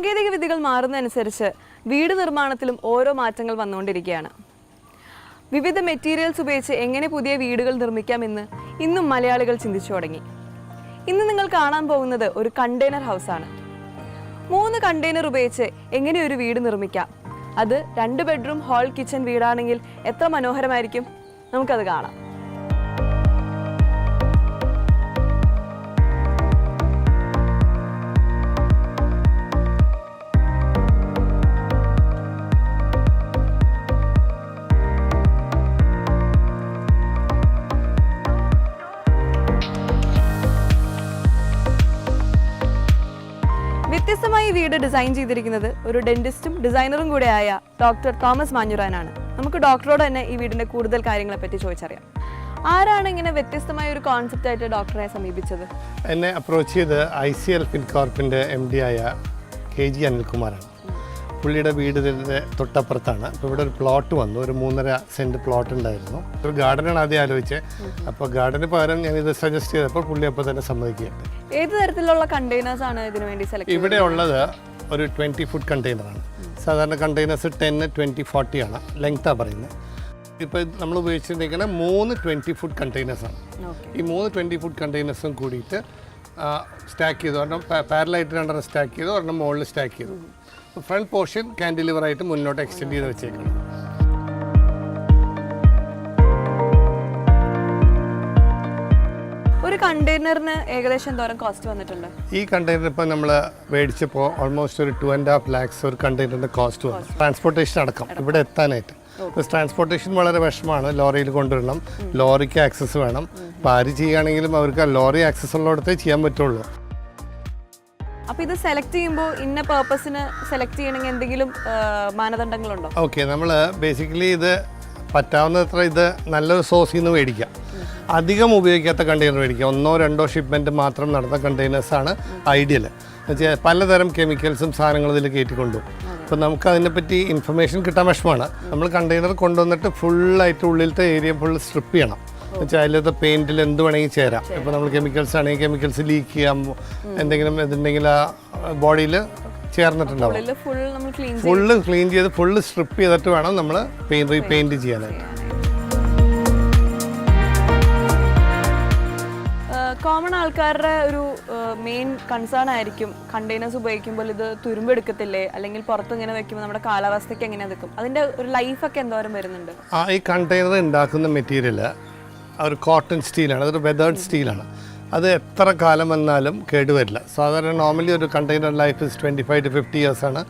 സാങ്കേതിക വിദ്യകൾ മാറുന്നതനുസരിച്ച് വീട് നിർമ്മാണത്തിലും ഓരോ മാറ്റങ്ങൾ വന്നുകൊണ്ടിരിക്കുകയാണ്. വിവിധ മെറ്റീരിയൽസ് ഉപയോഗിച്ച് എങ്ങനെ പുതിയ വീടുകൾ നിർമ്മിക്കാമെന്ന് ഇന്നും മലയാളികൾ ചിന്തിച്ചു തുടങ്ങി. ഇന്ന് നിങ്ങൾ കാണാൻ പോകുന്നത് ഒരു കണ്ടെയ്നർ ഹൗസാണ്. 3 കണ്ടെയ്നർ ഉപയോഗിച്ച് എങ്ങനെ ഒരു വീട് നിർമ്മിക്കാം, അത് 2 ബെഡ്റൂം ഹാൾ കിച്ചൺ വീടാണെങ്കിൽ എത്ര മനോഹരമായിരിക്കും. നമുക്കത് കാണാം. വ്യത്യസ്തമായി വീട് ഡിസൈൻ ചെയ്തിരിക്കുന്നത് ഒരു ഡെന്റിസ്റ്റും ഡിസൈനറും കൂടെയായ ഡോക്ടർ തോമസ് മാഞ്ഞുറാനാണ്. നമുക്ക് ഡോക്ടറോട് തന്നെ ഈ വീടിന്റെ കൂടുതൽ കാര്യങ്ങളെ പറ്റി ചോദിച്ചറിയാം. ആരാണ് ഇങ്ങനെ വ്യത്യസ്തമായ ഒരു കോൺസെപ്റ്റ് ആയിട്ട് ഡോക്ടറെ സമീപിച്ചത്? എന്നെ അപ്രോച്ച് ചെയ്ത് ICL ഫിൻകോർപ്പിൻ്റെ MD ആയ KG അനിൽകുമാറാണ്. പുള്ളിയുടെ വീട് ഇതിൻ്റെ തൊട്ടപ്പുറത്താണ്. അപ്പോൾ ഇവിടെ ഒരു പ്ലോട്ട് വന്നു, ഒരു 3.5 സെൻറ്റ് പ്ലോട്ട് ഉണ്ടായിരുന്നു. ഒരു ഗാർഡനാണ് ആദ്യം ആലോചിച്ചത്. അപ്പോൾ ഗാർഡന് പകരം ഞാനിത് സജസ്റ്റ് ചെയ്തപ്പോൾ പുള്ളി അപ്പോൾ തന്നെ സമ്മതിക്കുകയുണ്ട്. ഏത് തരത്തിലുള്ള കണ്ടെയ്നേഴ്സ് ആണ് ഇതിനു വേണ്ടി സെലക്ട്? ഇവിടെ ഉള്ളത് ഒരു 20 ഫുട്ട് കണ്ടെയ്നറാണ്. സാധാരണ കണ്ടെയ്നേഴ്സ് 10, 20, 40 ആണ് ലെങ്ത്താണ് പറയുന്നത്. ഇപ്പോൾ നമ്മൾ ഉപയോഗിച്ചിരിക്കുന്ന 3 20 ഫുട്ട് കണ്ടെയ്നേഴ്സാണ്. ഈ 3 20 ഫുട്ട് കണ്ടെയ്നേഴ്സും കൂടിയിട്ട് സ്റ്റാക്ക് ചെയ്തു. ഒരെണ്ണം പാരലായിട്ട് 2 സ്റ്റാക്ക് ചെയ്തു, ഒരെണ്ണം മുകളിൽ സ്റ്റാക്ക് ചെയ്തു. ഫ്രണ്ട് പോർഷൻ കാൻഡിലിവർ ആയിട്ട് മുന്നോട്ട് എക്സ്റ്റെൻഡ് ചെയ്ത് വെച്ചേക്കണം. ഒരു കണ്ടെയ്നറിന് ഏകദേശം എന്തോരം കോസ്റ്റ് വന്നിട്ടുണ്ട്? ഈ കണ്ടെയ്നർ ഇപ്പോൾ നമ്മൾ മേടിച്ചപ്പോൾ ഓൾമോസ്റ്റ് ഒരു 2.5 lakhs ഒരു കണ്ടെയ്നറിൻ്റെ കോസ്റ്റ് വന്നു. ട്രാൻസ്പോർട്ടേഷൻ അടക്കം ഇവിടെ എത്താനായിട്ട്. ട്രാൻസ്പോർട്ടേഷൻ വളരെ വിഷമമാണ്. ലോറിയിൽ കൊണ്ടുവരണം, ലോറിക്ക് ആക്സസ് വേണം. അപ്പോൾ ആര് ചെയ്യുകയാണെങ്കിലും അവർക്ക് ലോറി ആക്സസ് ഉള്ളിടത്തേ ചെയ്യാൻ പറ്റുള്ളൂ. അപ്പോൾ ഇത് സെലക്ട് ചെയ്യുമ്പോൾ ഇന്ന പേർപ്പസിന് സെലക്ട് ചെയ്യണമെങ്കിൽ എന്തെങ്കിലും മാനദണ്ഡങ്ങളുണ്ടോ? ഓക്കെ, നമ്മൾ ബേസിക്കലി ഇത് പറ്റാവുന്നത്ര ഇത് നല്ലൊരു സോഴ്സിൽ നിന്ന് മേടിക്കാം. അധികം ഉപയോഗിക്കാത്ത കണ്ടെയ്നർ മേടിക്കുക. 1-2 ഷിപ്മെൻറ്റ് മാത്രം നടന്ന കണ്ടെയ്നേഴ്സാണ് ഐഡിയൽ. എന്നുവെച്ചാൽ പലതരം കെമിക്കൽസും സാധനങ്ങളും ഇതിൽ കയറ്റിക്കൊണ്ടു. അപ്പോൾ നമുക്ക് അതിനെപ്പറ്റി ഇൻഫർമേഷൻ കിട്ടാൻ വിഷമമാണ്. നമ്മൾ കണ്ടെയ്നർ കൊണ്ടുവന്നിട്ട് ഫുള്ളായിട്ട് ഉള്ളിലത്തെ ഏരിയ ഫുൾ സ്ട്രിപ്പ് ചെയ്യണം. എന്നുവെച്ചാൽ അതിലത്തെ പെയിൻറ്റിൽ എന്ത് വേണമെങ്കിൽ ചേരാം. ഇപ്പോൾ നമ്മൾ കെമിക്കൽസ് ആണെങ്കിൽ കെമിക്കൽസ് ലീക്ക് ചെയ്യാം, എന്തെങ്കിലും ഇതുണ്ടെങ്കിൽ ആ ബോഡിയിൽ ചേർന്നിട്ടുണ്ടാവും. ഫുള്ള് ക്ലീൻ ചെയ്ത് ഫുള്ള് സ്ട്രിപ്പ് ചെയ്തിട്ട് വേണം നമ്മൾ റീപെയിൻറ്റ് ചെയ്യാനായിട്ട്. കോമൺ ആൾക്കാരുടെ ഒരു മെയിൻ കൺസേൺ ആയിരിക്കും കണ്ടെയ്നേഴ്സ് ഉപയോഗിക്കുമ്പോൾ ഇത് തുരുമ്പെടുക്കത്തില്ലേ, അല്ലെങ്കിൽ പുറത്ത് ഇങ്ങനെ വെക്കുമ്പോൾ നമ്മുടെ കാലാവസ്ഥയ്ക്ക് എങ്ങനെ നിൽക്കും, അതിൻ്റെ ഒരു ലൈഫൊക്കെ എന്തോരം വരുന്നുണ്ട്? ഈ കണ്ടെയ്നർ ഉണ്ടാക്കുന്ന മെറ്റീരിയൽ ഒരു കോട്ടൺ സ്റ്റീലാണ്, അതൊരു വെതേർഡ് സ്റ്റീലാണ്. അത് എത്ര കാലം വന്നാലും കേടുവരില്ല. സാധാരണ നോർമലി ഒരു കണ്ടെയ്നർ ലൈഫ് 25 to 50 years ആണ്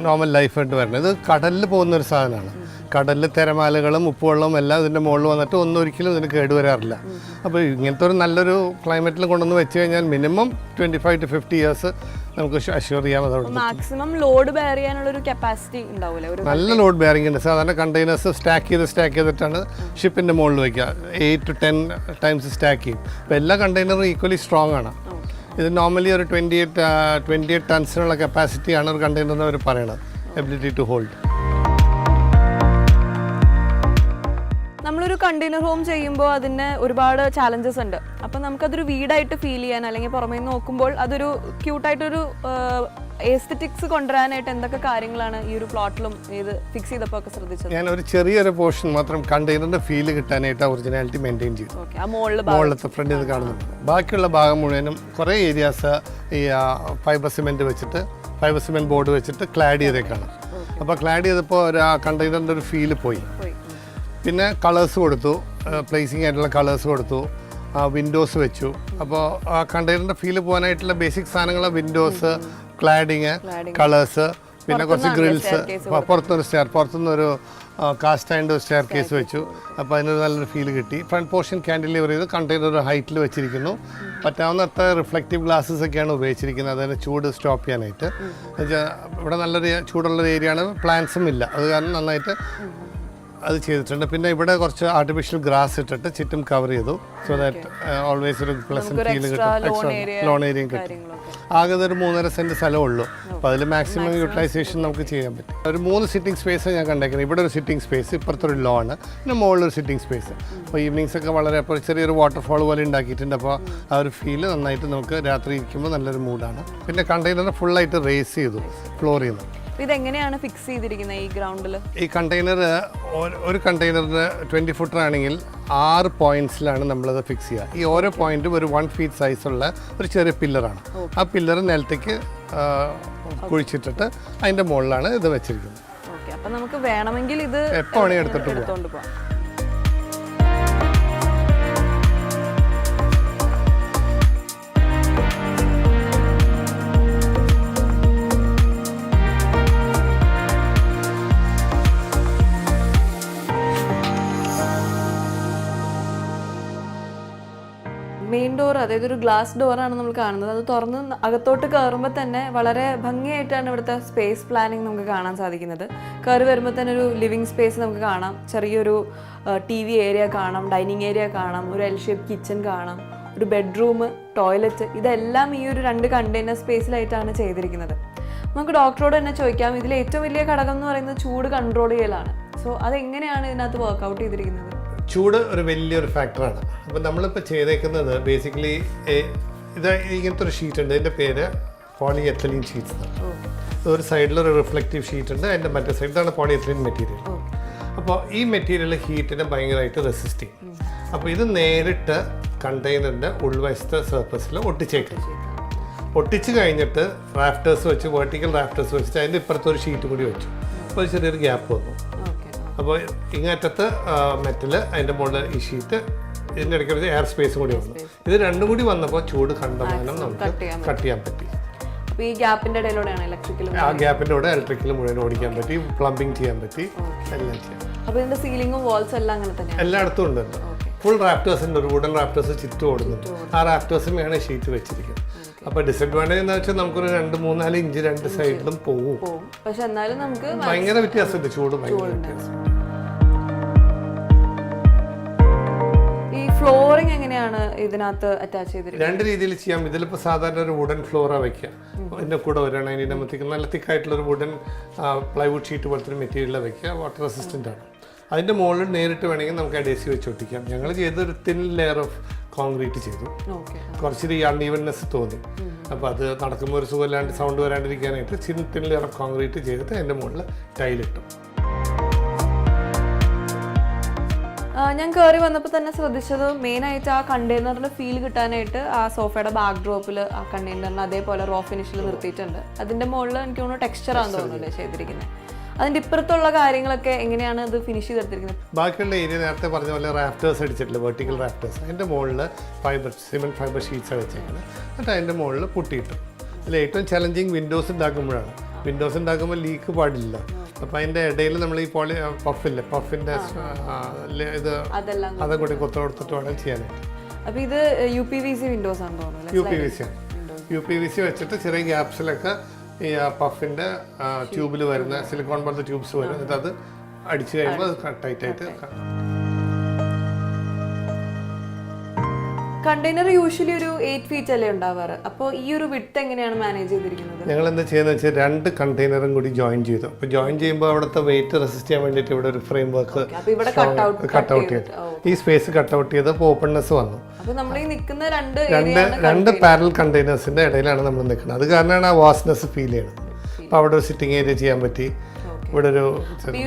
നോർമൽ ലൈഫായിട്ട് വരുന്നത്. ഇത് കടലിൽ പോകുന്നൊരു സാധനമാണ്. കടലിൽ തിരമാലകളും ഉപ്പുവെള്ളവും എല്ലാം ഇതിൻ്റെ മുകളിൽ വന്നിട്ട് ഒന്നും ഒരിക്കലും ഇതിന് കേടുവരാറില്ല. അപ്പോൾ ഇങ്ങനത്തെ ഒരു നല്ലൊരു ക്ലൈമറ്റിൽ കൊണ്ടുവന്ന് വെച്ച് കഴിഞ്ഞാൽ മിനിമം 25 to 50 years നമുക്ക് അഷ്യൂർ ചെയ്യാം. അതോടെ മാക്സിമം ലോഡ് ബെയർ ചെയ്യാനുള്ള ഒരു കപ്പാസിറ്റി ഉണ്ടാവില്ലേ? നല്ല ലോഡ് ബെയറിംഗ് ഉണ്ട്. സാധാരണ കണ്ടെയ്നേഴ്സ് സ്റ്റാക്ക് ചെയ്തിട്ടാണ് ഷിപ്പിൻ്റെ മുകളിൽ വയ്ക്കുക. 8 to 10 times സ്റ്റാക്ക് ചെയ്യും. അപ്പോൾ എല്ലാ കണ്ടെയ്നറും ഈക്വലി സ്ട്രോങ് ആണ്. ഇത് നോർമലി ഒരു 28 ടൺസിനുള്ള കപ്പാസിറ്റിയാണ് ഒരു കണ്ടെയ്നറിന് അവർ പറയണത്, എബിലിറ്റി ടു ഹോൾഡ്. നമ്മളൊരു കണ്ടെയ്നർ ഹോം ചെയ്യുമ്പോൾ അതിന് ഒരുപാട് ചാലഞ്ചസ് ഉണ്ട്. അപ്പം നമുക്കതൊരു വീടായിട്ട് ഫീൽ ചെയ്യാൻ, അല്ലെങ്കിൽ പുറമേ നിന്ന് നോക്കുമ്പോൾ അതൊരു ക്യൂട്ടായിട്ടൊരു എസ്തെറ്റിക്സ് കൊണ്ടുവരാനായിട്ട് എന്തൊക്കെ കാര്യങ്ങളാണ് ഈ ഒരു പ്ലോട്ടിലും ഇത് ഫിക്സ് ചെയ്തപ്പോൾ ഒക്കെ ശ്രദ്ധിച്ചത്? ഞാൻ ഒരു ചെറിയൊരു പോർഷൻ മാത്രം കണ്ടെയ്നറിൻ്റെ ഫീൽ കിട്ടാനായിട്ട് ഒറിജിനാലിറ്റി മെയിൻറ്റെയിൻ ചെയ്തു. മുകളിലത്തെ ഫ്രണ്ട് ഇത് കാണുന്നുണ്ട്. ബാക്കിയുള്ള ഭാഗം മുഴുവനും കുറേ ഏരിയാസ് ഈ ഫൈബർ സിമെൻറ്റ് ബോർഡ് വെച്ചിട്ട് ക്ലാഡ് ചെയ്തേക്കാണ്. അപ്പോൾ ക്ലാഡ് ചെയ്തപ്പോൾ ആ കണ്ടെയ്നറിൻ്റെ ഒരു ഫീല് പോയി. പിന്നെ കളേഴ്സ് കൊടുത്തു, പ്ലേസിങ് ആയിട്ടുള്ള കളേഴ്സ് കൊടുത്തു, വിൻഡോസ് വെച്ചു. അപ്പോൾ ആ കണ്ടെയ്നറിൻ്റെ ഫീല് പോകാനായിട്ടുള്ള ബേസിക് സാധനങ്ങൾ വിൻഡോസ്, ക്ലാഡിങ്, കളേഴ്സ്, പിന്നെ കുറച്ച് ഗ്രിൽസ്, പുറത്തുനിന്നൊരു കാസ്റ്റ് ആൻഡ് സ്റ്റെയർ കേസ് വെച്ചു. അപ്പോൾ അതിനൊരു നല്ലൊരു ഫീൽ കിട്ടി. ഫ്രണ്ട് പോർഷൻ ക്യാൻഡിലിവർ ചെയ്ത് കണ്ടെയ്നർ ഒരു ഹൈറ്റിൽ വെച്ചിരിക്കുന്നു. പറ്റാവുന്ന അത്ര റിഫ്ലക്റ്റീവ് ഗ്ലാസ്സസ് ഒക്കെയാണ് ഉപയോഗിച്ചിരിക്കുന്നത്, അതിന് ചൂട് സ്റ്റോപ്പ് ചെയ്യാനായിട്ട്. ഇവിടെ നല്ലൊരു ചൂടുള്ളൊരു ഏരിയയാണ്, പ്ലാന്റ്സും ഇല്ല, അത് കാരണം നന്നായിട്ട് അത് ചെയ്തിട്ടുണ്ട്. പിന്നെ ഇവിടെ കുറച്ച് ആർട്ടിഫിഷ്യൽ ഗ്രാസ് ഇട്ടിട്ട് ചുറ്റും കവർ ചെയ്തു. സോ ദാറ്റ് ഓൾവേസ് ഒരു പ്ലസന്റ് ഫീൽ കിട്ടും. എക്സ്ട്രാ ലോൺ ഏരിയയും കിട്ടും. ആകെ ഒരു 3.5 സെന്റ് സ്ഥലമേ ഉള്ളൂ. അപ്പോൾ അതിൽ മാക്സിമം യൂട്ടിലൈസേഷൻ നമുക്ക് ചെയ്യാൻ പറ്റും. ഒരു 3 സിറ്റിംഗ് സ്പേസ് ഞാൻ കണ്ടേക്കുന്നത്. ഇവിടെ ഒരു സിറ്റിംഗ് സ്പേസ്, ഇപ്പുറത്തൊരു ലോണ്, പിന്നെ മുകളിലൊരു സിറ്റിംഗ് സ്പേസ്. അപ്പോൾ ഈവനിങ്സ് ഒക്കെ വളരെ അപ്പോൾ ചെറിയൊരു വാട്ടർഫോൾ പോലെ ഉണ്ടാക്കിയിട്ടുണ്ട്. അപ്പോൾ ആ ഒരു ഫീല് നന്നായിട്ട് നമുക്ക് രാത്രി ഇരിക്കുമ്പോൾ നല്ലൊരു മൂഡാണ്. പിന്നെ കണ്ടെയ്നർ ഫുള്ളായിട്ട് റേസ് ചെയ്തു, ഫ്ലോർ ചെയ്യുന്നു. ഇതെങ്ങനെയാണ് ഫിക്സ് ചെയ്തിരിക്കുന്നത് ഈ ഗ്രൗണ്ടിൽ? ഈ കണ്ടെയ്നർ ഒരു കണ്ടെയ്നറിന് 20 ഫുട്ടർ ആണെങ്കിൽ 6 പോയിന്റ്സിലാണ് നമ്മളത് ഫിക്സ് ചെയ്യുക. ഈ ഓരോ പോയിന്റും ഒരു 1 ഫീറ്റ് സൈസുള്ള ഒരു ചെറിയ പില്ലറാണ്. ആ പില്ലർ നിലത്തേക്ക് കുഴിച്ചിട്ടിട്ട് അതിൻ്റെ മുകളിലാണ് ഇത് വെച്ചിരിക്കുന്നത്. അപ്പം നമുക്ക് വേണമെങ്കിൽ ഇത് എപ്പോൾ വേണമെങ്കിൽ എടുത്തോണ്ട് പോകാം. മെയിൻ ഡോർ, അതായത് ഒരു ഗ്ലാസ് ഡോറാണ് നമ്മൾ കാണുന്നത്. അത് തുറന്ന് അകത്തോട്ട് കയറുമ്പോൾ തന്നെ വളരെ ഭംഗിയായിട്ടാണ് ഇവിടുത്തെ സ്പേസ് പ്ലാനിങ് നമുക്ക് കാണാൻ സാധിക്കുന്നത്. കയറി വരുമ്പോൾ തന്നെ ഒരു ലിവിങ് സ്പേസ് നമുക്ക് കാണാം, ചെറിയൊരു TV ഏരിയ കാണാം, ഡൈനിങ് ഏരിയ കാണാം, ഒരു എൽ ഷേപ്പ് കിച്ചൺ കാണാം, ഒരു ബെഡ്റൂം, ടോയ്ലറ്റ്, ഇതെല്ലാം ഈ ഒരു 2 കണ്ടെയ്നർ സ്പേസിലായിട്ടാണ് ചെയ്തിരിക്കുന്നത്. നമുക്ക് ഡോക്ടറോട് തന്നെ ചോദിക്കാം, ഇതിൽ ഏറ്റവും വലിയ ഘടകം എന്ന് പറയുന്നത് ചൂട് കൺട്രോൾ ചെയ്യലാണ്. സോ അതെങ്ങനെയാണ് ഇതിനകത്ത് വർക്കൗട്ട് ചെയ്തിരിക്കുന്നത്? ചൂട് ഒരു വലിയൊരു ഫാക്ടറാണ്. അപ്പോൾ നമ്മളിപ്പോൾ ചെയ്തേക്കുന്നത് ബേസിക്കലി ഇത് ഇങ്ങനത്തെ ഒരു ഷീറ്റ് ഉണ്ട്. ഇതിൻ്റെ പേര് പോളി എത്തലീൻ ഷീറ്റ്സ് എന്നാണ്. ഒരു സൈഡിലൊരു റിഫ്ലക്റ്റീവ് ഷീറ്റ് ഉണ്ട്, അതിൻ്റെ മറ്റേ സൈഡ് ഇതാണ് പോളി എത്തലീൻ മെറ്റീരിയൽ. അപ്പോൾ ഈ മെറ്റീരിയൽ ഹീറ്റിനെ ഭയങ്കരമായിട്ട് റെസിസ്റ്റ് ചെയ്യും. അപ്പോൾ ഇത് നേരിട്ട് കണ്ടെയ്നറിൻ്റെ ഉൾവശത്തെ സർഫസിൽ ഒട്ടിച്ചേക്കും. ഒട്ടിച്ച് കഴിഞ്ഞിട്ട് റാഫ്റ്റേഴ്സ് വെച്ച്, വെർട്ടിക്കൽ റാഫ്റ്റേഴ്സ് വെച്ചിട്ട് അതിൻ്റെ ഇപ്പുറത്തൊരു ഷീറ്റ് കൂടി വെച്ചു. അപ്പോൾ ഒരു ചെറിയൊരു ഗ്യാപ്പ് വന്നു. അപ്പോൾ ഇങ്ങേറ്റത്ത് മെറ്റൽ, അതിൻ്റെ മുകളിൽ ഈ ഷീറ്റ്, ഇതിൻ്റെ ഇടയ്ക്ക് ഒരു എയർ സ്പേസും കൂടി വന്നു. ഇത് രണ്ടും കൂടി വന്നപ്പോൾ ചൂട് കണ്ടമാനം നമുക്ക് കട്ട് ചെയ്യാൻ പറ്റി. ഈ ഗ്യാപ്പിൻ്റെ ഇടയിലൂടെയാണ് ഇലക്ട്രിക്കൽ, ആ ഗ്യാപ്പിൻ്റെ കൂടെ ഇലക്ട്രിക്കൽ മുഴുവൻ ഓടിക്കാൻ പറ്റി, പ്ലംബിംഗ് ചെയ്യാൻ പറ്റി, എല്ലാം ചെയ്യാം. അപ്പോൾ ഇതിൻ്റെ സീലിംഗും വാൾസ് എല്ലാം അങ്ങനെ തന്നെയാണ്? എല്ലായിടത്തും ഉണ്ട്. ഫുൾ റാഫ്റ്റേഴ്സിൻ്റെ ഒരു വുഡൻ റാഫ്റ്റേഴ്സ് ചുറ്റും ഓടുന്നുണ്ട്. ആ റാഫ്റ്റേഴ്സിനെയാണ് ഷീറ്റ് വെച്ചിരിക്കുന്നത്. അപ്പോൾ ഡിസഡ്വാൻറ്റേജ് എന്ന് വെച്ചാൽ നമുക്കൊരു 2-3-4 ഇഞ്ച് 2 സൈഡിലും പോകും. പക്ഷെ എന്നാലും നമുക്ക് ഭയങ്കര വ്യത്യാസമുണ്ട്, ചൂട് ഭയങ്കര വ്യത്യാസം. ഫ്ലോറിംഗ് എങ്ങനെയാണ് ഇതിനകത്ത് അറ്റാച്ച് ചെയ്തിരിക്കുന്നത്? 2 രീതിയിൽ ചെയ്യാം. ഇതിലിപ്പോൾ സാധാരണ ഒരു വുഡൻ ഫ്ലോറാണ് വയ്ക്കുക. ഇതിൻ്റെ കൂടെ വരികയാണ് അതിൻ്റെ നമ്മത്തേക്ക് നല്ല തിക്കായിട്ടുള്ളൊരു വുഡൻ പ്ലൈവുഡ് ഷീറ്റ് പോലത്തെ ഒരു മെറ്റീരിയലാണ് വയ്ക്കുക. വാട്ടർ റെസിസ്റ്റൻ്റ് ആണ്. അതിൻ്റെ മുകളിൽ നേരിട്ട് വേണമെങ്കിൽ നമുക്ക് അഡേസീവ് വെച്ച് ഒട്ടിക്കാം. ഞങ്ങൾ ചെയ്തൊരു തിൻ ലെയർ ഓഫ് കോൺക്രീറ്റ് ചെയ്തു. കുറച്ചൊരു അൺഈവൻനെസ് തോന്നി. അപ്പോൾ അത് നടക്കുമ്പോൾ ഒരു സുഖമില്ലാണ്ട് സൗണ്ട് വരാണ്ടിരിക്കാനായിട്ട് തിൻ ലെയർ ഓഫ് കോൺക്രീറ്റ് ചെയ്തിട്ട് അതിൻ്റെ മുകളിൽ ടൈലിട്ടു. ഞാൻ കയറി വന്നപ്പോൾ തന്നെ ശ്രദ്ധിച്ചത് മെയിനായിട്ട് ആ കണ്ടെയ്നറിൻ്റെ ഫീൽ കിട്ടാനായിട്ട് ആ സോഫയുടെ ബാക്ക് ഡ്രോപ്പിൽ ആ കണ്ടെയ്നറിന് അതേപോലെ റോ ഫിനിഷിൽ നിർത്തിയിട്ടുണ്ട്. അതിൻ്റെ മുകളിൽ എനിക്ക് തോന്നുന്നു ടെക്സ്ചറാണെന്ന് തോന്നുന്നില്ലേ ചെയ്തിരിക്കുന്നത്. അതിൻ്റെ ഇപ്പുറത്തുള്ള കാര്യങ്ങളൊക്കെ എങ്ങനെയാണ് ഇത് ഫിനിഷ് ചെയ്തെടുത്തിരിക്കുന്നത്? ബാക്കിയുള്ള ഏരിയ നേരത്തെ പറഞ്ഞ പോലെ റാഫ്റ്റേഴ്സ് അടിച്ചിട്ടില്ല, വെർട്ടിക്കൽ റാഫ്റ്റേഴ്സ്. അതിൻ്റെ മുകളിൽ സിമെൻറ്റ് ഫൈബർ ഷീറ്റ്സാണ് വെച്ചേക്കുന്നത്. എന്നിട്ട് അതിൻ്റെ മുകളിൽ പുട്ടിയിട്ടു. അതിൽ ഏറ്റവും ചലഞ്ചിങ് വിൻഡോസ് ഉണ്ടാക്കുമ്പോഴാണ്. വിൻഡോസ് ഉണ്ടാക്കുമ്പോൾ ലീക്ക് പാടില്ല. അപ്പോൾ അതിൻ്റെ ഇടയിൽ നമ്മൾ ഈ പഫിൻ്റെ ഇത് അതും കൂടി കൊത്തൊടുത്തിട്ട് വേണം ചെയ്യാനായിട്ട്. അപ്പോൾ ഇത് UPVC വിൻഡോസ് ആണ് തോന്നുന്നത്? UPVC ആണ്. UPVC വെച്ചിട്ട് ചെറിയ ഗ്യാപ്സിലൊക്കെ ഈ പഫിൻ്റെ ട്യൂബിൽ വരുന്ന സിലിക്കോൺ പോലത്തെ ട്യൂബ്സ് വരും. എന്നിട്ട് അത് അടിച്ചു കഴിയുമ്പോൾ അത് ടൈറ്റായിട്ട്. കണ്ടെയ്നർ യൂഷ്വലി ഒരു 8 ഫീറ്റ് അല്ലേ ഉണ്ടാവാറ്. അപ്പോൾ ഈ ഒരു വിഡ്ത്ത് എങ്ങനെയാണ് മാനേജ് ചെയ്തിരിക്കുന്നത്? ഞങ്ങൾ എന്താ ചെയ്യുന്നത് വെച്ചാൽ 2 കണ്ടെയ്നറും കൂടി ജോയിൻ ചെയ്തു. അപ്പോൾ ജോയിൻ ചെയ്യുമ്പോൾ അവിടുത്തെ വെയിറ്റ് റെസിസ്റ്റ് ചെയ്യാൻ വേണ്ടിയിട്ട് ഇവിടെ ഒരു ഫ്രെയിം വർക്ക് കട്ടൗട്ട് ചെയ്തു. ഈ സ്പേസ് കട്ടൗട്ട് ചെയ്തപ്പോൾ ഓപ്പൺനെസ് വന്നു. അപ്പോൾ നമ്മൾ ഈ നിൽക്കുന്ന 2 പാരൽ കണ്ടെയ്നേഴ്സിൻ്റെ ഇടയിലാണ് നമ്മൾ നിൽക്കുന്നത്. അത് കാരണമാണ് ആ വാസ്നെസ് ഫീൽ ചെയ്യുന്നത്. അപ്പോൾ അവിടെ ഒരു സിറ്റിംഗ് ഏരിയ ചെയ്യാൻ പറ്റി. ഇവിടെ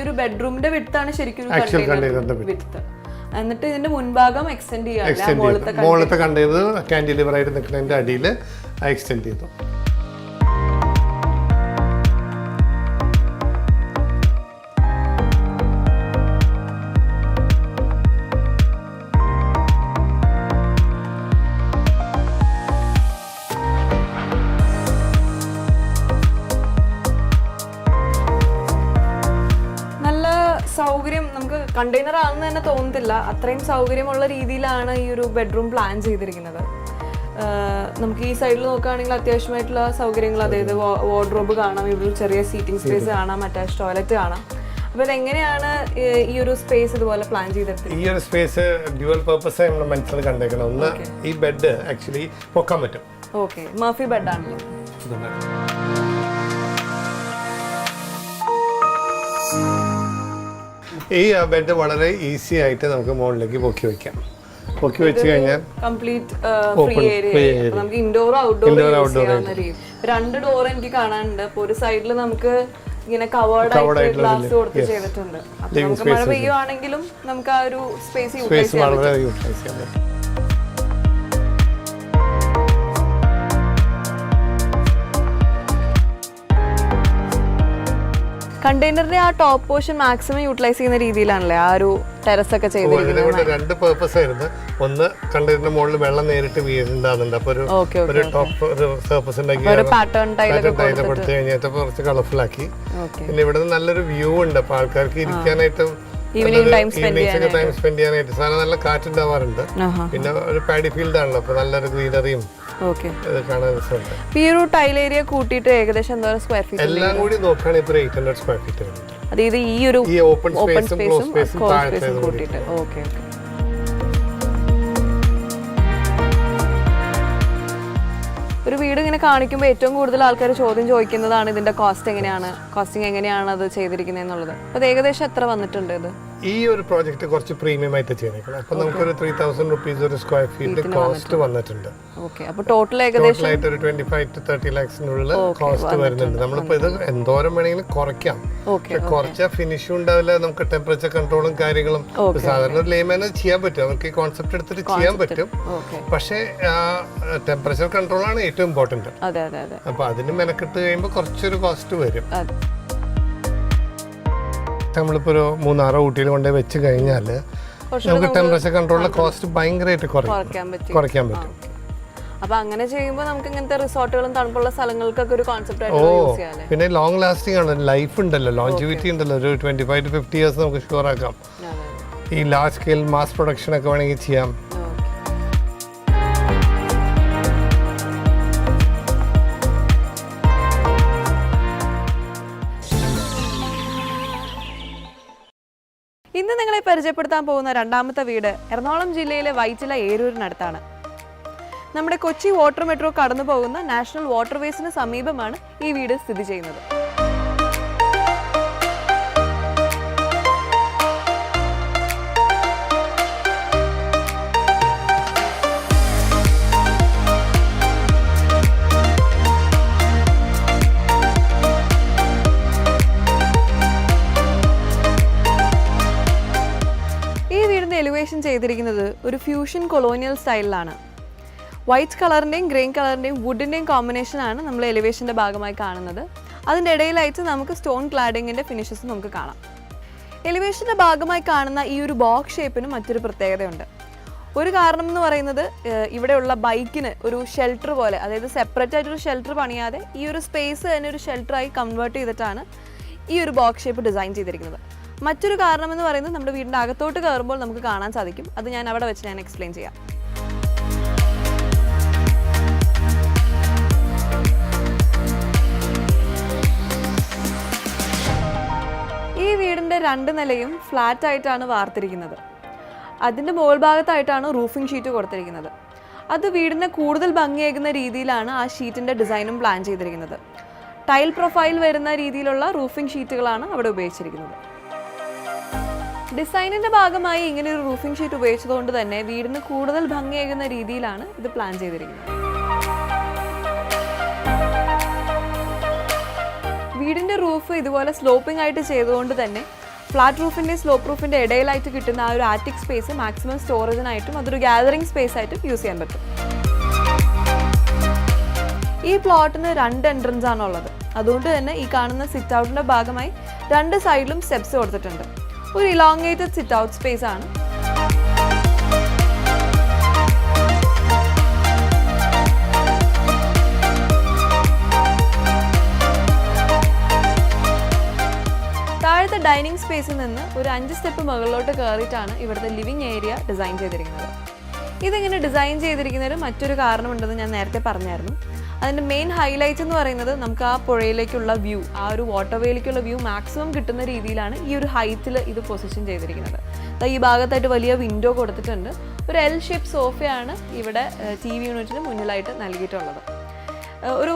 ഒരു ബെഡ്റൂമിന്റെ വിഡ്ത്താണ് ശരിക്കും ആക്ച്വൽ കണ്ടെയ്നറിന്റെ വിഡ്ത്ത്. എന്നിട്ട് ഇതിന്റെ മുൻഭാഗം എക്സ്റ്റെൻഡ് ചെയ്യാം. മുകളിലത്തെ കണ്ടെയ്നർ കാൻഡിലിവർ ആയിട്ട് നിൽക്കുന്നതിന്റെ അടിയിൽ എക്സ്റ്റെൻഡ് ചെയ്തു. സൗകര്യം നമുക്ക് കണ്ടെയ്നർ ആണെന്ന് തന്നെ തോന്നത്തില്ല. അത്രയും സൗകര്യമുള്ള രീതിയിലാണ് ഈ ഒരു ബെഡ്റൂം പ്ലാൻ ചെയ്തിരിക്കുന്നത്. നമുക്ക് ഈ സൈഡിൽ നോക്കുകയാണെങ്കിൽ അത്യാവശ്യമായിട്ടുള്ള സൗകര്യങ്ങൾ, അതായത് വാർഡ്രോബ് കാണാം, ഇവിടെ ചെറിയ സീറ്റിംഗ് സ്പേസ് കാണാം, അറ്റാച്ച് ടോയ്ലറ്റ് കാണാം. അപ്പോൾ എങ്ങനെയാണ് ഈ ഒരു സ്പേസ് ഇതുപോലെ പ്ലാൻ ചെയ്തെടുത്തത്? ഈ ഒരു സ്പേസ് ഡ്യുവൽ പർപ്പസ് നമ്മൾ മനസ്സിൽ കണ്ടേക്കണം. ഒന്ന് ഈ ബെഡ് ആക്ച്വലി പൊക്കാൻ പറ്റും. ഓക്കെ, മർഫി ബെഡാണല്ലോ. ഈ ബെഡ് വളരെ ഈസി ആയിട്ട് നമുക്ക് മുകളിലേക്ക് പൊക്കി വെക്കാം. പൊക്കി വെച്ച് കഴിഞ്ഞാൽ കംപ്ലീറ്റ് ഫ്രീ ഏരിയ, നമുക്ക് ഇൻഡോർ ഔട്ട്ഡോർ രണ്ട് ഡോർ എനിക്ക് കാണാനുണ്ട്. അപ്പോൾ ഒരു സൈഡിൽ നമുക്ക് ഇങ്ങനെ കവേർഡ് ആയിട്ട് ഗ്ലാസ് കൊടുത്ത് ചെയ്തിട്ടുണ്ട്. അപ്പോൾ നമുക്ക് മഴ പെയ്യുവാണെങ്കിലും നമുക്ക് ആ ഒരു സ്പേസ് യൂട്ടിലൈസ് ചെയ്യാൻ പറ്റും. കണ്ടെയ്നറിന്റെ ആ ടോപ്പ് പോർഷൻ മാക്സിമം യൂട്ടിലൈസ് ചെയ്യുന്ന രീതിയിലാണല്ലേ ആ ഒരു ടെറസ് ഒക്കെ ചെയ്തിരിക്കുന്നത്. രണ്ട് പേർപ്പസ് ആയിരുന്നു. ഒന്ന് കണ്ടെയ്നറിന്റെ മുകളിൽ വെള്ളം നേരിട്ട് വീഴുന്നുണ്ടാകുന്നുണ്ട്. അപ്പൊ ഒരു ടോപ്പ് ഒരു സർഫസ് പാറ്റേൺ ടൈലൊക്കെ കൊടുത്തു കഴിഞ്ഞാൽ കുറച്ച് കളർഫുൾ ആക്കി. പിന്നെ ഇവിടെ നല്ലൊരു വ്യൂ ഉണ്ട്. അപ്പൊ ആൾക്കാർക്ക് ഇരിക്കാനായിട്ടും ഈവനിങ് ടൈം സ്പെൻഡ് ചെയ്യാനായിട്ട് സാധനം നല്ല കാറ്റുണ്ടാവാറുണ്ട്. പിന്നെ ഒരു പാഡി ഫീൽഡ് ആണല്ലോ, അപ്പൊ നല്ലൊരു ഗ്രീനറിയും കാണാൻ രസമുണ്ട്. ഈ ഒരു ടൈൽ ഏരിയ കൂട്ടിയിട്ട് ഏകദേശം എന്തോരം സ്ക്വയർ ഫീറ്റ്? എല്ലാം കൂടി നോക്കുകയാണെങ്കിൽ ഇപ്പോൾ 800 സ്ക്വയർ ഫീറ്റ് ഉണ്ട്. അതായത് ഈ ഒരു ഓപ്പൺ സ്പേസും കൂട്ടിയിട്ട്. ഓക്കെ. ഒരു വീട് ഇങ്ങനെ കാണിക്കുമ്പോൾ ഏറ്റവും കൂടുതൽ ആൾക്കാർ ചോദ്യം ചോദിക്കുന്നതാണ് ഇതിന്റെ കോസ്റ്റിംഗ് എങ്ങനെയാണ് അത് ചെയ്തിരിക്കുന്നത് എന്നുള്ളത്. അപ്പോൾ ഏകദേശം എത്ര വന്നിട്ടുണ്ട് ഇത്? ഈ ഒരു പ്രോജക്റ്റ് കുറച്ച് പ്രീമിയം ആയിട്ട് ചെയ്തേക്കണം. അപ്പൊ നമുക്കൊരു 3000 റുപ്പീസ് ഒരു സ്ക്വയർ ഫീറ്റ് കോസ്റ്റ് വന്നിട്ടുണ്ട്. ഓക്കെ, അപ്പോൾ ടോട്ടൽ ഏകദേശം ഒരു 25 to 30 lakhs കോസ്റ്റ് വരുന്നുണ്ട്. നമ്മളിപ്പോ ഇത് എന്തോരം വേണമെങ്കിലും കുറയ്ക്കാം. കുറച്ച ഫിനിഷും ഉണ്ടാവില്ല, നമുക്ക് ടെമ്പറേച്ചർ കൺട്രോളും കാര്യങ്ങളും സാധാരണ ഒരു ലേമാൻ ചെയ്യാൻ പറ്റും. നമുക്ക് ഈ കോൺസെപ്റ്റ് എടുത്തിട്ട് ചെയ്യാൻ പറ്റും. പക്ഷേ ടെമ്പറേച്ചർ കൺട്രോൾ ആണ് ഏറ്റവും ഇമ്പോർട്ടന്റ്. അപ്പൊ അതിന് മെനക്കെട്ട് കഴിയുമ്പോൾ കുറച്ചൊരു കോസ്റ്റ് വരും. നമ്മളിപ്പോ ഒരു 3-6 ഊട്ടിയിൽ കൊണ്ടുപോയി വെച്ച് കഴിഞ്ഞാൽ നമുക്ക് ടെമ്പറേച്ചർ കൺട്രോളിലെ കോസ്റ്റ് ഭയങ്കരമായിട്ട് കുറയ്ക്കാൻ പറ്റും. അപ്പൊ അങ്ങനെ ചെയ്യുമ്പോൾ നമുക്ക് ഇങ്ങനത്തെ റിസോർട്ടുകളും തണുപ്പുള്ള സ്ഥലങ്ങൾക്കൊക്കെ ഒരു കോൺസെപ്റ്റ് ആയിട്ട് യൂസ് ചെയ്യാം. പിന്നെ ലോങ് ലാസ്റ്റിംഗ് ആണ്, ലൈഫ് ഉണ്ടല്ലോ, ലോഞ്ചിവിറ്റി ഉണ്ടല്ലോ. ഒരു 25 to 50 years നമുക്ക് ഷുവർ ആക്കാം. ഈ ലാർജ് സ്കെയിൽ മാസ് പ്രൊഡക്ഷൻ ഒക്കെ വേണമെങ്കിൽ ചെയ്യാം. ഇന്ന് നിങ്ങളെ പരിചയപ്പെടുത്താൻ പോകുന്ന രണ്ടാമത്തെ വീട് എറണാകുളം ജില്ലയിലെ വൈറ്റില ഏരൂരിനടുത്താണ്. നമ്മുടെ കൊച്ചി വാട്ടർ മെട്രോ കടന്നു പോകുന്ന നാഷണൽ വാട്ടർവേസിന് സമീപമാണ് ഈ വീട് സ്ഥിതി ചെയ്യുന്നത്. എലിവേഷൻ ചെയ്തിരിക്കുന്നത് ഒരു ഫ്യൂഷൻ കൊളോണിയൽ സ്റ്റൈലിലാണ്. വൈറ്റ് കളറിൻ്റെയും ഗ്രീൻ കളറിൻ്റെയും വുഡിൻ്റെയും കോമ്പിനേഷനാണ് നമ്മൾ എലിവേഷൻ്റെ ഭാഗമായി കാണുന്നത്. അതിൻ്റെ ഇടയിലായിട്ട് നമുക്ക് സ്റ്റോൺ ക്ലാഡിങ്ങിൻ്റെ ഫിനിഷസ് നമുക്ക് കാണാം. എലിവേഷൻ്റെ ഭാഗമായി കാണുന്ന ഈ ഒരു ബോക്സ് ഷേപ്പിന് മറ്റൊരു പ്രത്യേകതയുണ്ട്. ഒരു കാരണം എന്ന് പറയുന്നത് ഇവിടെയുള്ള ബൈക്കിന് ഒരു ഷെൽട്ടർ പോലെ, അതായത് സെപ്പറേറ്റ് ആയിട്ടൊരു ഷെൽട്ടർ പണിയാതെ ഈ ഒരു സ്പേസ് തന്നെ ഒരു ഷെൽട്ടറായി കൺവേർട്ട് ചെയ്തിട്ടാണ് ഈ ഒരു ബോക്സ് ഷേപ്പ് ഡിസൈൻ ചെയ്തിരിക്കുന്നത്. മറ്റൊരു കാരണം എന്ന് പറയുന്നത് നമ്മുടെ വീടിൻ്റെ അകത്തോട്ട് കയറുമ്പോൾ നമുക്ക് കാണാൻ സാധിക്കും. അത് ഞാൻ അവിടെ വെച്ച് ഞാൻ എക്സ്പ്ലെയിൻ ചെയ്യാം. ഈ വീടിൻ്റെ 2 നിലയും ഫ്ലാറ്റ് ആയിട്ടാണ് വാർത്തിരിക്കുന്നത്. അതിൻ്റെ മുകൾ ഭാഗത്തായിട്ടാണ് റൂഫിംഗ് ഷീറ്റ് കൊടുത്തിരിക്കുന്നത്. അത് വീടിനെ കൂടുതൽ ഭംഗിയേകുന്ന രീതിയിലാണ് ആ ഷീറ്റിൻ്റെ ഡിസൈനും പ്ലാൻ ചെയ്തിരിക്കുന്നത്. ടൈൽ പ്രൊഫൈൽ വരുന്ന രീതിയിലുള്ള റൂഫിംഗ് ഷീറ്റുകളാണ് അവിടെ ഉപയോഗിച്ചിരിക്കുന്നത്. ഡിസൈനിൻ്റെ ഭാഗമായി ഇങ്ങനെ ഒരു റൂഫിംഗ് ഷീറ്റ് ഉപയോഗിച്ചതുകൊണ്ട് തന്നെ വീടിന് കൂടുതൽ ഭംഗിയേകുന്ന രീതിയിലാണ് ഇത് പ്ലാൻ ചെയ്തിരിക്കുന്നത്. വീടിൻ്റെ റൂഫ് ഇതുപോലെ സ്ലോപ്പിംഗ് ആയിട്ട് ചെയ്തുകൊണ്ട് തന്നെ ഫ്ലാറ്റ് റൂഫിൻ്റെ സ്ലോപ്പ് റൂഫിൻ്റെ ഇടയിലായിട്ട് കിട്ടുന്ന ആ ഒരു ആറ്റിക് സ്പേസ് മാക്സിമം സ്റ്റോറേജിനായിട്ടും അതൊരു ഗ്യാതറിംഗ് സ്പേസ് ആയിട്ടും യൂസ് ചെയ്യാൻ പറ്റും. ഈ പ്ലോട്ടിന് 2 എൻട്രൻസ് ആണുള്ളത്. അതുകൊണ്ട് തന്നെ ഈ കാണുന്ന സിറ്റ് ഔട്ടിൻ്റെ ഭാഗമായി 2 സൈഡിലും സ്റ്റെപ്സ് കൊടുത്തിട്ടുണ്ട്. ഒരു ഇലോങ്ങേറ്റഡ് സിറ്റ് ഔട്ട് സ്പേസ് ആണ്. താഴത്തെ ഡൈനിങ് സ്പേസിൽ നിന്ന് ഒരു 5 സ്റ്റെപ്പ് മുകളിലോട്ട് കയറിയിട്ടാണ് ഇവിടുത്തെ ലിവിംഗ് ഏരിയ ഡിസൈൻ ചെയ്തിരിക്കുന്നത്. ഇതിങ്ങനെ ഡിസൈൻ ചെയ്തിരിക്കുന്നതിന് മറ്റൊരു കാരണമുണ്ടെന്ന് ഞാൻ നേരത്തെ പറഞ്ഞായിരുന്നു. അതിൻ്റെ മെയിൻ ഹൈലൈറ്റ് എന്ന് പറയുന്നത് നമുക്ക് ആ പുഴയിലേക്കുള്ള വ്യൂ, ആ ഒരു വാട്ടർ വേയിലേക്കുള്ള വ്യൂ മാക്സിമം കിട്ടുന്ന രീതിയിലാണ് ഈ ഒരു ഹൈറ്റിൽ ഇത് പൊസിഷൻ ചെയ്തിരിക്കുന്നത്. ഈ ഭാഗത്തായിട്ട് വലിയ വിൻഡോ കൊടുത്തിട്ടുണ്ട്. ഒരു എൽ ഷേപ്പ് സോഫയാണ് ഇവിടെ TV യൂണിറ്റിന് മുന്നിലായിട്ട് നൽകിയിട്ടുള്ളത്. ഒരു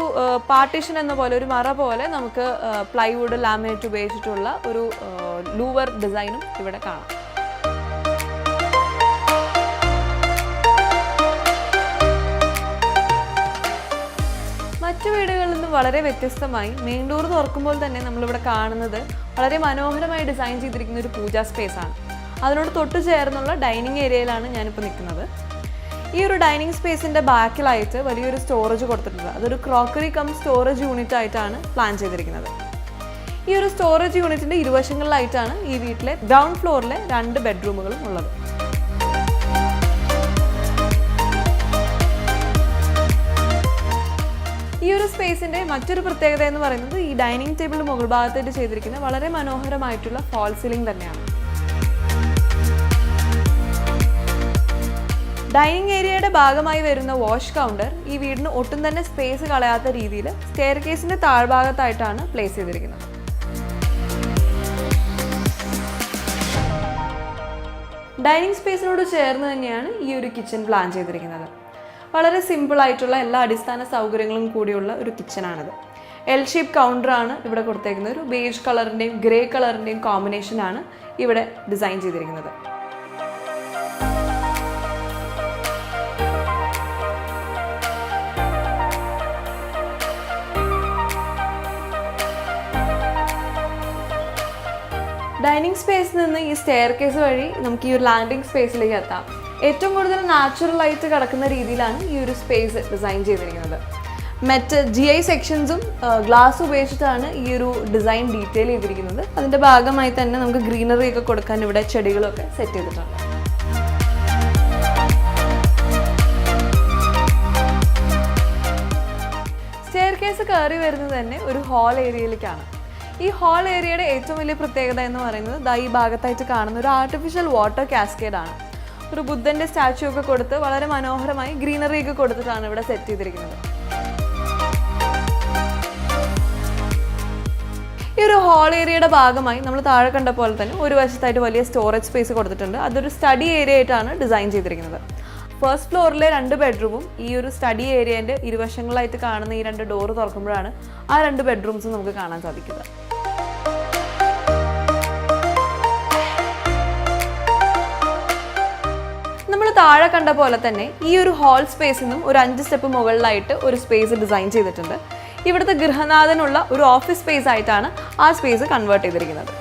പാർട്ടീഷൻ എന്ന പോലെ, ഒരു മറ പോലെ നമുക്ക് പ്ലൈവുഡ് ലാമിനേറ്റ് ഉപയോഗിച്ചിട്ടുള്ള ഒരു ലൂവർ ഡിസൈനും ഇവിടെ കാണാം. മറ്റു വീടുകളിൽ നിന്ന് വളരെ വ്യത്യസ്തമായി മെയിൻ ഡോർ തുറക്കുമ്പോൾ തന്നെ നമ്മളിവിടെ കാണുന്നത് വളരെ മനോഹരമായി ഡിസൈൻ ചെയ്തിരിക്കുന്ന ഒരു പൂജാ സ്പേസ് ആണ്. അതിനോട് തൊട്ട് ചേർന്നുള്ള ഡൈനിങ് ഏരിയയിലാണ് ഞാനിപ്പോൾ നിൽക്കുന്നത്. ഈ ഒരു ഡൈനിങ് സ്പേസിൻ്റെ ബാക്കിലായിട്ട് വലിയൊരു സ്റ്റോറേജ് കൊടുത്തിട്ടുണ്ട്. അതൊരു ക്രോക്കറി കം സ്റ്റോറേജ് യൂണിറ്റ് ആയിട്ടാണ് പ്ലാൻ ചെയ്തിരിക്കുന്നത്. ഈ ഒരു സ്റ്റോറേജ് യൂണിറ്റിൻ്റെ ഇരുവശങ്ങളിലായിട്ടാണ് ഈ വീട്ടിലെ ഗ്രൗണ്ട് ഫ്ലോറിലെ 2 ബെഡ്റൂമുകളും ഉള്ളത്. ഈ ഒരു സ്പേസിൻ്റെ മറ്റൊരു പ്രത്യേകത എന്ന് പറയുന്നത് ഈ ഡൈനിങ് ടേബിളിന് മുകൾ ഭാഗത്തായിട്ട് ചെയ്തിരിക്കുന്ന വളരെ മനോഹരമായിട്ടുള്ള ഫോൾ സീലിംഗ് തന്നെയാണ്. ഡൈനിങ് ഏരിയയുടെ ഭാഗമായി വരുന്ന വാഷ് കൗണ്ടർ ഈ വീടിന് ഒട്ടും തന്നെ സ്പേസ് കളയാത്ത രീതിയിൽ സ്റ്റെയർ കേസിൻ്റെ താഴ്ഭാഗത്തായിട്ടാണ് പ്ലേസ് ചെയ്തിരിക്കുന്നത്. ഡൈനിങ് സ്പേസിനോട് ചേർന്ന് തന്നെയാണ് ഈ ഒരു കിച്ചൺ പ്ലാൻ ചെയ്തിരിക്കുന്നത്. വളരെ സിമ്പിളായിട്ടുള്ള എല്ലാ അടിസ്ഥാന സൗകര്യങ്ങളും കൂടിയുള്ള ഒരു കിച്ചണാണിത്. എൽ ഷേപ്പ് കൗണ്ടറാണ് ഇവിടെ കൊടുത്തേക്കുന്നത്. ഒരു ബേജ് കളറിൻ്റെയും ഗ്രേ കളറിൻ്റെയും കോമ്പിനേഷനാണ് ഇവിടെ ഡിസൈൻ ചെയ്തിരിക്കുന്നത്. ഡൈനിങ് സ്പേസിൽ നിന്ന് ഈ സ്റ്റെയർ കേസ് വഴി നമുക്ക് ഈ ഒരു ലാൻഡിംഗ് സ്പേസിലേക്ക് എത്താം. ഏറ്റവും കൂടുതൽ നാച്ചുറലായിട്ട് കിടക്കുന്ന രീതിയിലാണ് ഈ ഒരു സ്പേസ് ഡിസൈൻ ചെയ്തിരിക്കുന്നത്. GI സെക്ഷൻസും ഗ്ലാസ് ഉപയോഗിച്ചിട്ടാണ് ഈ ഒരു ഡിസൈൻ ഡീറ്റെയിൽ ചെയ്തിരിക്കുന്നത്. അതിൻ്റെ ഭാഗമായി തന്നെ നമുക്ക് ഗ്രീനറി ഒക്കെ കൊടുക്കാൻ ഇവിടെ ചെടികളൊക്കെ സെറ്റ് ചെയ്തിട്ടുണ്ട്. സ്റ്റെയർ കേസ് കയറി വരുന്നത് തന്നെ ഒരു ഹാൾ ഏരിയയിലേക്കാണ്. ഈ ഹാൾ ഏരിയയുടെ ഏറ്റവും വലിയ പ്രത്യേകത എന്ന് പറയുന്നത് ഈ ഭാഗത്തായിട്ട് കാണുന്ന ഒരു ആർട്ടിഫിഷ്യൽ വാട്ടർ കാസ്കേഡ് ആണ്. ഒരു ബുദ്ധൻ്റെ സ്റ്റാച്ചു ഒക്കെ കൊടുത്ത് വളരെ മനോഹരമായി ഗ്രീനറി ഒക്കെ കൊടുത്തിട്ടാണ് ഇവിടെ സെറ്റ് ചെയ്തിരിക്കുന്നത്. ഈ ഒരു ഹാൾ ഏരിയയുടെ ഭാഗമായി നമ്മൾ താഴെ കണ്ട പോലെ തന്നെ ഒരു വശത്തായിട്ട് വലിയ സ്റ്റോറേജ് സ്പേസ് കൊടുത്തിട്ടുണ്ട്. അതൊരു സ്റ്റഡി ഏരിയ ആയിട്ടാണ് ഡിസൈൻ ചെയ്തിരിക്കുന്നത്. ഫസ്റ്റ് ഫ്ലോറിലെ 2 ബെഡ്റൂമും ഈ ഒരു സ്റ്റഡി ഏരിയൻ്റെ ഇരുവശങ്ങളായിട്ട് കാണുന്ന ഈ 2 ഡോറ് തുറക്കുമ്പോഴാണ് ആ 2 ബെഡ്റൂംസും നമുക്ക് കാണാൻ സാധിക്കുക. നമ്മൾ താഴെ കണ്ട പോലെ തന്നെ ഈ ഒരു ഹാൾ സ്പേസിൽ നിന്നും ഒരു 5 സ്റ്റെപ്പ് മുകളിലായിട്ട് ഒരു സ്പേസ് ഡിസൈൻ ചെയ്തിട്ടുണ്ട്. ഇവിടുത്തെ ഗൃഹനാഥനുള്ള ഒരു ഓഫീസ് സ്പേസ് ആയിട്ടാണ് ആ സ്പേസ് കൺവേർട്ട് ചെയ്തിരിക്കുന്നത്.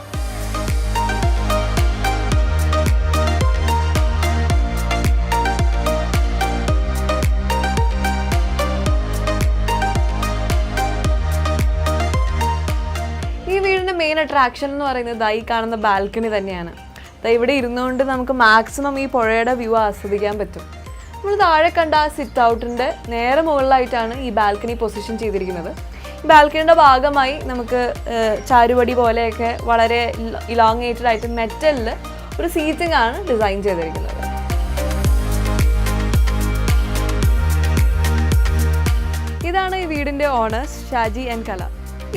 ഈ വീടിൻ്റെ മെയിൻ അട്രാക്ഷൻ എന്ന് പറയുന്നത് ഈ കാണുന്ന ബാൽക്കണി തന്നെയാണ്. ഇവിടെ ഇരുന്നുകൊണ്ട് നമുക്ക് മാക്സിമം ഈ പുഴയുടെ വ്യൂ ആസ്വദിക്കാൻ പറ്റും. നമ്മൾ താഴെ കണ്ട ആ സിറ്റ് ഔട്ടിൻ്റെ നേരെ മുകളിലായിട്ടാണ് ഈ ബാൽക്കണി പൊസിഷൻ ചെയ്തിരിക്കുന്നത്. ഈ ബാൽക്കണിയുടെ ഭാഗമായി നമുക്ക് ചാരുപടി പോലെയൊക്കെ വളരെ ഇലോങ്ങേറ്റഡ് ആയിട്ട് മെറ്റലിൽ ഒരു സീറ്റിംഗ് ആണ് ഡിസൈൻ ചെയ്തിരിക്കുന്നത്. ഇതാണ് ഈ വീടിൻ്റെ ഓണേഴ്സ് ഷാജി ആൻഡ് കല.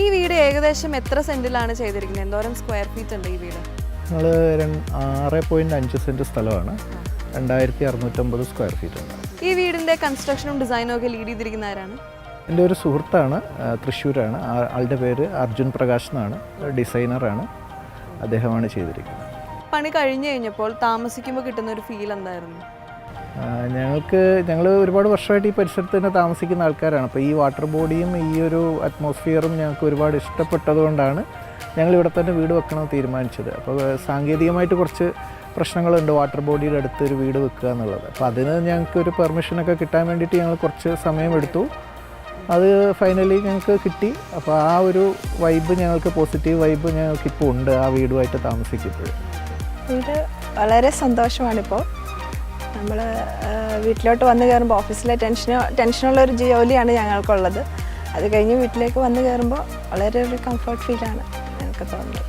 ഈ വീട് ഏകദേശം എത്ര സെന്റിലാണ് ചെയ്തിരിക്കുന്നത്? എന്തോരം സ്ക്വയർ ഫീറ്റ് ഉണ്ട് ഈ വീട്? നമ്മൾ 6.5 സെൻറ്റ് സ്ഥലമാണ്, 2650 സ്ക്വയർ ഫീറ്റ് ഉണ്ട്. ഈ വീടിൻ്റെ കൺസ്ട്രക്ഷനും ഡിസൈനും ഒക്കെ ലീഡ് ചെയ്തിരിക്കുന്ന ആരാണ്? എൻ്റെ ഒരു സുഹൃത്താണ്, തൃശ്ശൂരാണ്. ആളുടെ പേര് അർജുൻ പ്രകാശ് എന്നാണ്, ഡിസൈനറാണ്. അദ്ദേഹമാണ് ചെയ്തിരിക്കുന്നത്. പണി കഴിഞ്ഞു കഴിഞ്ഞപ്പോൾ താമസിക്കുമ്പോൾ കിട്ടുന്ന ഒരു ഫീൽ എന്തായിരുന്നു? ഞങ്ങൾ ഒരുപാട് വർഷമായിട്ട് ഈ പരിസരത്ത് തന്നെ താമസിക്കുന്ന ആൾക്കാരാണ്. അപ്പോൾ ഈ വാട്ടർ ബോഡിയും ഈ ഒരു അറ്റ്മോസ്ഫിയറും ഞങ്ങൾക്ക് ഒരുപാട് ഇഷ്ടപ്പെട്ടതുകൊണ്ടാണ് ഞങ്ങൾ ഇവിടെ തന്നെ വീട് വെക്കണമെന്ന് തീരുമാനിച്ചത്. അപ്പോൾ സാങ്കേതികമായിട്ട് കുറച്ച് പ്രശ്നങ്ങളുണ്ട് വാട്ടർ ബോഡിയുടെ അടുത്ത് ഒരു വീട് വെക്കുക എന്നുള്ളത്. അപ്പോൾ അതിന് ഞങ്ങൾക്ക് ഒരു പെർമിഷനൊക്കെ കിട്ടാൻ വേണ്ടിയിട്ട് ഞങ്ങൾ കുറച്ച് സമയമെടുത്തു. അത് ഫൈനലി ഞങ്ങൾക്ക് കിട്ടി. അപ്പോൾ ആ ഒരു വൈബ് ഞങ്ങൾക്ക്, പോസിറ്റീവ് വൈബ് ഞങ്ങൾക്ക് ഇപ്പോൾ ഉണ്ട് ആ വീടുമായിട്ട് താമസിക്കുമ്പോൾ. വീട് വളരെ സന്തോഷമാണിപ്പോൾ. നമ്മൾ വീട്ടിലോട്ട് വന്ന് കയറുമ്പോൾ ഓഫീസിലെ ടെൻഷനുള്ളൊരു ജോലിയാണ് ഞങ്ങൾക്കുള്ളത്. അത് കഴിഞ്ഞ് വീട്ടിലേക്ക് വന്ന് കയറുമ്പോൾ വളരെ ഒരു കംഫർട്ട് ഫീലാണ് ഞങ്ങൾക്ക് തോന്നുന്നത്.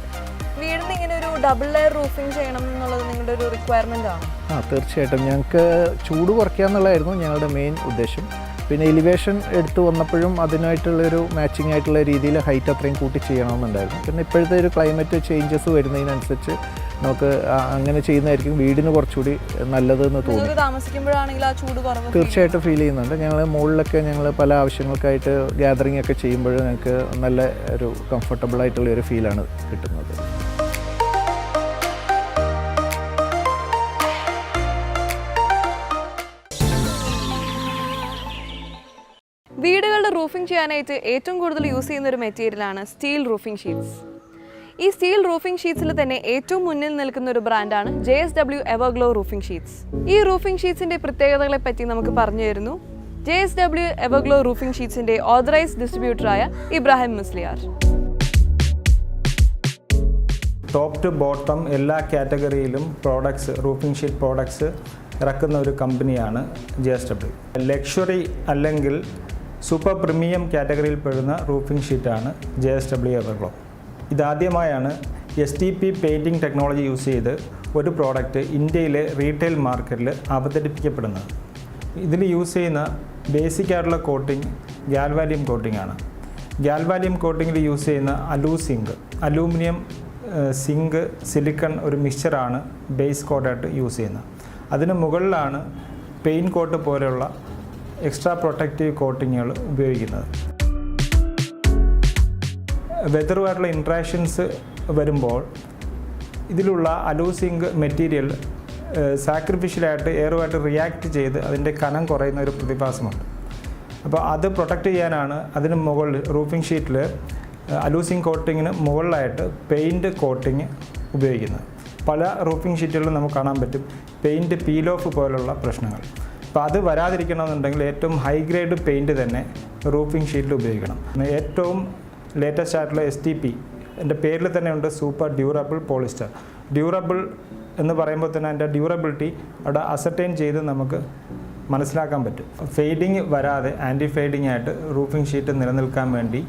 വീടിന് ഇങ്ങനെ ഒരു ഡബിൾ ലെയർ റൂഫിംഗ് ചെയ്യണം എന്നുള്ളത് നിങ്ങളുടെ ഒരു റിക്വയർമെൻ്റ് ആണ്? തീർച്ചയായിട്ടും. ഞങ്ങൾക്ക് ചൂട് കുറയ്ക്കുക എന്നുള്ളതായിരുന്നു ഞങ്ങളുടെ മെയിൻ ഉദ്ദേശം. പിന്നെ എലിവേഷൻ എടുത്ത് വന്നപ്പോഴും അതിനായിട്ടുള്ളൊരു മാച്ചിങ് ആയിട്ടുള്ള രീതിയിൽ ഹൈറ്റ് അത്രയും കൂട്ടി ചെയ്യണമെന്നുണ്ടായിരുന്നു. പിന്നെ ഇപ്പോഴത്തെ ഒരു ക്ലൈമറ്റ് ചേഞ്ചസ് വരുന്നതിനനുസരിച്ച് നമുക്ക് അങ്ങനെ ചെയ്യുന്നതായിരിക്കും വീടിന് കുറച്ചുകൂടി നല്ലതെന്ന് തോന്നി. താമസിക്കുമ്പോഴാണെങ്കിൽ ആ ചൂട് കുറവ് തീർച്ചയായിട്ടും ഫീൽ ചെയ്യുന്നുണ്ട്. ഞങ്ങൾ മുകളിലൊക്കെ ഞങ്ങൾ പല ആവശ്യങ്ങൾക്കായിട്ട് ഗ്യാതറിംഗ് ഒക്കെ ചെയ്യുമ്പോൾ ഞങ്ങൾക്ക് നല്ല ഒരു കംഫർട്ടബിൾ ആയിട്ടുള്ള ഒരു ഫീലാണ് കിട്ടുന്നത്. വീടുകളുടെ റൂഫിംഗ് ചെയ്യാനായിട്ട് ഏറ്റവും കൂടുതൽ യൂസ് ചെയ്യുന്ന ഒരു മെറ്റീരിയലാണ് സ്റ്റീൽ റൂഫിംഗ് ഷീറ്റ്സ്. ഈ സ്റ്റീൽ റൂഫിംഗ് ഷീറ്റ്സിൽ തന്നെ ഏറ്റവും മുന്നിൽ നിൽക്കുന്ന ഒരു ബ്രാൻഡാണ് JSW എവർഗ്ലോ റൂഫിംഗ് ഷീറ്റ്സ്. ഈ റൂഫിംഗ് ഷീറ്റ്സിന്റെ പ്രത്യേകതകളെ പറ്റി നമുക്ക് പറഞ്ഞു തരുന്നു JSW എവർഗ്ലോ റൂഫിംഗ് ഷീറ്റ്സിന്റെ ഓതറൈസ്ഡ് ഡിസ്ട്രിബ്യൂട്ടറായ Ibrahim Musliyar. Top to bottom എല്ലാ കാറ്റഗറിയിലും പ്രോഡക്ട്സ്, റൂഫിംഗ് ഷീറ്റ് പ്രോഡക്ട്സ് ഇറക്കുന്ന ഒരു കമ്പനിയാണ് JSW. ലക്ഷറി അല്ലെങ്കിൽ സൂപ്പർ പ്രീമിയം കാറ്റഗറിയിൽ പെടുന്ന റൂഫിംഗ് ഷീറ്റാണ് JSW എവർഗ്ലോ. ഇതാദ്യമായാണ് STP പെയിൻറ്റിംഗ് ടെക്നോളജി യൂസ് ചെയ്ത് ഒരു പ്രോഡക്റ്റ് ഇന്ത്യയിലെ റീറ്റെയിൽ മാർക്കറ്റിൽ അവതരിപ്പിക്കപ്പെടുന്നത്. ഇതിൽ യൂസ് ചെയ്യുന്ന ബേസിക് ആയിട്ടുള്ള കോട്ടിംഗ് ഗാൽവാനിയം കോട്ടിംഗ് ആണ്. ഗാൽവാനിയം കോട്ടിങ്ങിൽ യൂസ് ചെയ്യുന്ന അലൂസിങ്ക്, അലൂമിനിയം സിങ്ക് സിലിക്കൺ ഒരു മിക്സ്ചറാണ് ബേസ് കോട്ടായിട്ട് യൂസ് ചെയ്യുന്നത്. അതിന് മുകളിലാണ് പെയിൻറ്റ് കോട്ട് പോലെയുള്ള എക്സ്ട്രാ പ്രൊട്ടക്റ്റീവ് കോട്ടിങ്ങുകൾ ഉപയോഗിക്കുന്നത്. വെതറുമായിട്ടുള്ള ഇൻട്രാക്ഷൻസ് വരുമ്പോൾ ഇതിലുള്ള അലൂസിങ്ക് മെറ്റീരിയൽ സാക്രിഫിഷ്യലായിട്ട് എയറുമായിട്ട് റിയാക്ട് ചെയ്ത് അതിൻ്റെ കനം കുറയുന്ന ഒരു പ്രതിഭാസമുണ്ട്. അപ്പോൾ അത് പ്രൊട്ടക്റ്റ് ചെയ്യാനാണ് അതിന് മുകളിൽ റൂഫിംഗ് ഷീറ്റിൽ അലൂസിങ് കോട്ടിങ്ങിന് മുകളിലായിട്ട് പെയിൻറ്റ് കോട്ടിങ് ഉപയോഗിക്കുന്നത്. പല റൂഫിംഗ് ഷീറ്റുകളിലും നമുക്ക് കാണാൻ പറ്റും പെയിൻറ്റ് പീൽ ഓഫ് പോലുള്ള പ്രശ്നങ്ങൾ. അപ്പോൾ അത് വരാതിരിക്കണമെന്നുണ്ടെങ്കിൽ ഏറ്റവും ഹൈ ഗ്രേഡ് പെയിൻറ്റ് തന്നെ റൂഫിംഗ് ഷീറ്റിൽ ഉപയോഗിക്കണം. ഏറ്റവും ലേറ്റസ്റ്റ് ആയിട്ടുള്ള STP, എൻ്റെ പേരിൽ തന്നെ ഉണ്ട് സൂപ്പർ ഡ്യൂറബിൾ പോളിസ്റ്റർ. ഡ്യൂറബിൾ എന്ന് പറയുമ്പോൾ തന്നെ അതിൻ്റെ ഡ്യൂറബിലിറ്റി അവിടെ അസർട്ടൈൻ ചെയ്ത് നമുക്ക് മനസ്സിലാക്കാൻ പറ്റും. ഫെയ്ഡിങ് വരാതെ ആൻറ്റി ഫെയ്ഡിങ് ആയിട്ട് റൂഫിംഗ് ഷീറ്റ് നിലനിൽക്കാൻ വേണ്ടി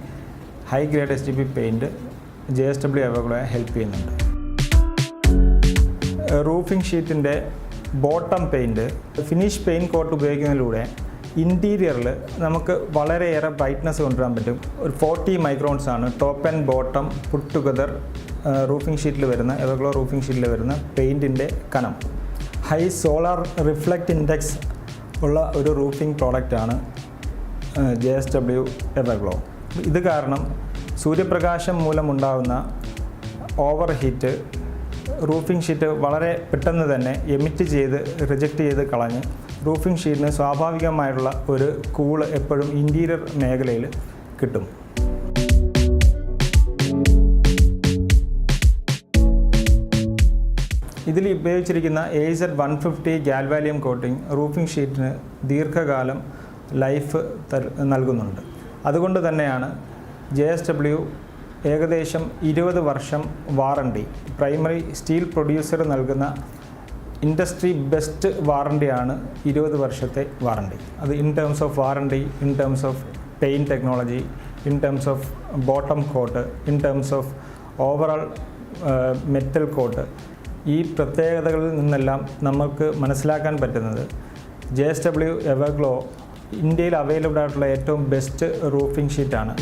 high grade STP paint JSW എവർഗ്ലോയെ ഹെൽപ്പ് ചെയ്യുന്നുണ്ട്. റൂഫിംഗ് ഷീറ്റിൻ്റെ bottom paint finish paint coat ഉപയോഗിക്കുന്നതിലൂടെ ഇൻറ്റീരിയറിൽ നമുക്ക് വളരെയേറെ ബ്രൈറ്റ്നസ് കൊണ്ടുവരാൻ പറ്റും. ഒരു 40 മൈക്രോൺസ് ആണ് top and bottom puttu together roofing ഷീറ്റിൽ വരുന്ന എവർഗ്ലോ റൂഫിംഗ് ഷീറ്റിൽ വരുന്ന പെയിൻറ്റിൻ്റെ കനം. ഹൈ സോളാർ റിഫ്ലക്റ്റ് ഇൻഡെക്സ് ഉള്ള ഒരു റൂഫിംഗ് പ്രോഡക്റ്റാണ് JSW എവർഗ്ലോ. ഇത് കാരണം സൂര്യപ്രകാശം മൂലമുണ്ടാകുന്ന ഓവർ ഹീറ്റ് റൂഫിംഗ് ഷീറ്റ് വളരെ പെട്ടെന്ന് തന്നെ എമിറ്റ് ചെയ്ത് റിജക്റ്റ് ചെയ്ത് കളഞ്ഞ് റൂഫിംഗ് ഷീറ്റിന് സ്വാഭാവികമായിട്ടുള്ള ഒരു കൂള് എപ്പോഴും ഇൻറ്റീരിയർ മേഖലയിൽ കിട്ടും. ഇതിൽ ഉപയോഗിച്ചിരിക്കുന്ന AZ150 ഗാൽവാനിയം കോട്ടിംഗ് റൂഫിംഗ് ഷീറ്റിന് ദീർഘകാലം ലൈഫ് നൽകുന്നുണ്ട്. അതുകൊണ്ട് തന്നെയാണ് JSW ഏകദേശം 20 വർഷം വാറണ്ടി, പ്രൈമറി സ്റ്റീൽ പ്രൊഡ്യൂസർ നൽകുന്ന ഇൻഡസ്ട്രി ബെസ്റ്റ് വാറണ്ടിയാണ് 20 വർഷത്തെ വാറണ്ടി. അത് in terms of warranty, in terms of paint technology, in terms of bottom coat, in terms of overall metal coat. ഈ പ്രത്യേകതകളിൽ നിന്നെല്ലാം നമുക്ക് മനസ്സിലാക്കാൻ പറ്റുന്നത് JSW എവർഗ്ലോ ഇന്ത്യയിൽ അവൈലബിൾ ആയിട്ടുള്ള ഏറ്റവും ബെസ്റ്റ് റൂഫിംഗ് ഷീറ്റാണ്.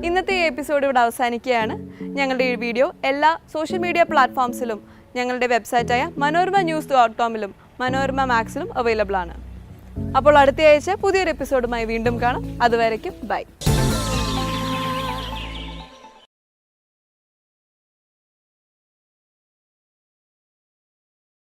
ഇന്നത്തെ ഈ എപ്പിസോഡ് ഇവിടെ അവസാനിക്കുകയാണ്. ഞങ്ങളുടെ ഈ വീഡിയോ എല്ലാ സോഷ്യൽ മീഡിയ പ്ലാറ്റ്ഫോംസിലും ഞങ്ങളുടെ വെബ്സൈറ്റായ manoramanews.com-ലും മനോരമ മാക്സിലും അവൈലബിൾ ആണ്. അപ്പോൾ അടുത്ത ആഴ്ച പുതിയൊരു എപ്പിസോഡുമായി വീണ്ടും കാണാം. അതുവരയ്ക്കും ബൈ.